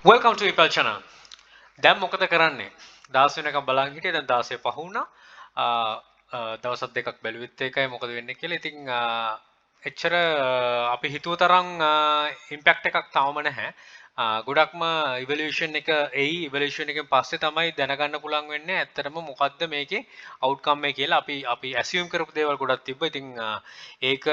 Welcome to EPal channel. දැන් මොකද කරන්නේ? දවස් වෙනකම් බලන් හිටියේ දැන් 16 පහ වුණා. දවස් දෙකක් බැලුවෙත් ඒකයි මොකද වෙන්නේ කියලා. ඉතින් එච්චර අපි හිතුව තරම් ඉම්පැක්ට් එකක් තාම නැහැ. ගොඩක්ම ඉවලුවේෂන් එක එයි ඉවලුවේෂන් එකෙන් පස්සේ තමයි දැනගන්න පුළුවන් වෙන්නේ ඇත්තටම මොකද්ද මේකේ අවුට්කම් එක කියලා අපි ඇසියුම් කරපු දේවල් ගොඩක් තිබ්බා. ඉතින් ඒක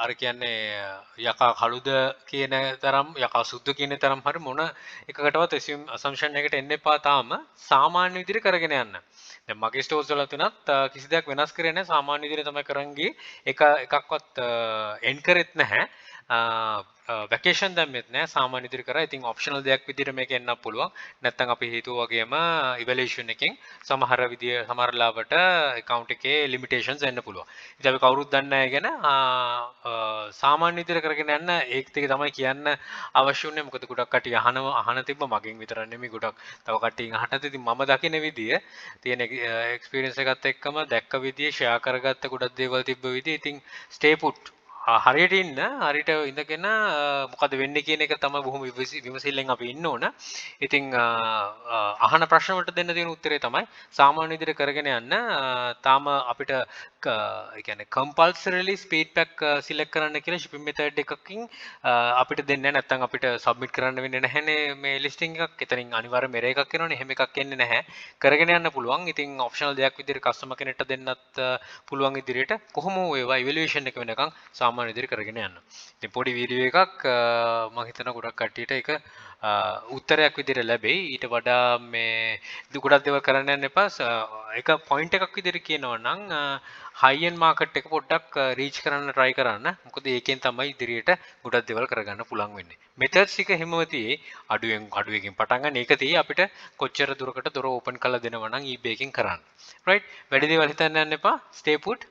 අර කියන්නේ යකා කළුද කියන තරම් යකා සුද්ධ කියන තරම් හරි මොන එකකටවත් assumption එකට එන්න එපා තාම සාමාන්‍ය විදිහට කරගෙන යන්න. දැන් මගේ ස්ටෝර්ස් වල තුනත් කිසි දෙයක් වෙනස් කරේ නැහැ සාමාන්‍ය විදිහට තමයි කරන් ගියේ. එකක්වත් එන්ඩ් කරෙත් නැහැ. වැකේෂන් දැම්මෙත් නෑ සාමාන්‍ය විදිහට කරා. ඉතින් ඔප්ෂනල් දෙයක් විදිහට මේක එන්නත් පුළුවන්. නැත්නම් අපි හිතුවා වගේම ඉවැලුවේෂන් එකෙන් සමහර ලාවට account එකේ limitations එන්න පුළුවන්. ඉතින් අපි කවුරුත් දන්නේ නැහැ ගැන සාමාන්‍ය විදිහට කරගෙන යන්න ඒක තමයි කියන්න අවශ්‍ය වුණේ. මොකද ගොඩක් කට්ටිය අහන තිබ්බ මගෙන් විතර නෙමෙයි ගොඩක් තව කට්ටියන් අහන්නත් ඉතින් මම දකින විදිය තියෙන එක්ස්පීරියන්ස් එකත් එක්කම දැක්ක විදිය ෂෙයා කරගත්ත ගොඩක් දේවල් තිබ්බ විදිය ඉතින් stay put හරියට ඉන්න හරියට ඉඳගෙන මොකද වෙන්නේ කියන එක තමයි බොහොම විමසිල්ලෙන් අපි ඉන්න ඕන. ඉතින් අහන ප්‍රශ්න වලට දෙන්න තියෙන උත්තරේ තමයි සාමාන්‍ය විදිහට කරගෙන යන්න. තාම අපිට ඒ කියන්නේ compulsorily speedpack select කරන්න කියලා shipping method එකකින් අපිට දෙන්නේ නැහැ. නැත්නම් අපිට submit කරන්න වෙන්නේ නැහැනේ මේ listing එකක්. එතනින් අනිවාර්යයෙන් error එකක් එනවනේ. එහෙම එකක් එන්නේ නැහැ. කරගෙන යන්න පුළුවන්. ඉතින් optional දෙයක් විදිහට customer කෙනෙක්ට දෙන්නත් පුළුවන් ඉදිරියට කොහොම වේවා evaluation එක වෙනකන් සාමාන්‍ය විදිහට කරගෙන යන්න. ඉතින් පොඩි වීඩියෝ එකක් මම හිතනවා ගොඩක් කට්ටියට ඒක උත්තරයක් විදිහට ලැබෙයි. ඊට වඩා මේ ගොඩක් දේවල් කරන්න යන්න එපා. එක පොයින්ට් එකක් විදිහට කියනවා නම් high end market එක පොඩ්ඩක් reach කරන්න try කරන්න. මොකද ඒකෙන් තමයි ඉදිරියට ගොඩක් දේවල් කරගන්න පුළුවන් වෙන්නේ. methods එක හිමව තියේ අඩුවකින් පටන් ගන්න. ඒක තියේ අපිට කොච්චර දුරකට දොර open කරලා දෙනවා නම් eBay එකෙන් කරන්න. right? වැඩි දේවල් හිතන්න යන්න එපා. stay put.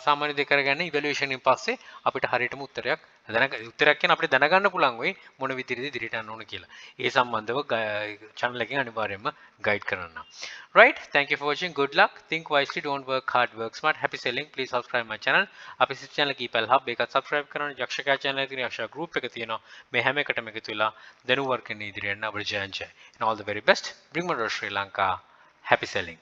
සාමාන්‍ය දෙයක් කරගන්න ඉවැලුවේෂන් එකෙන් පස්සේ අපිට හරියටම උත්තරයක් කියන අපිට දැනගන්න පුළුවන් වෙයි මොන විදිහටද ඉදිරියට යන්න ඕන කියලා. ඒ සම්බන්ධව channel එකෙන් අනිවාර්යයෙන්ම guide කරන්න. Right? Thank you for watching. Good luck. Think wisely. Don't work hard. Work smart. Happy selling. Please subscribe my channel. අපි channel එක EPal Hub එකත් subscribe කරන්න. යක්ෂකයා channel එකේ යක්ෂ group එක තියෙනවා. මේ හැම එකටම එකතු වෙලා දැනුම් වර්ග කරන ඉදිරියට යන්න අපිට ජයන් ජය. And all the very best. Bring more Sri Lanka. Happy selling.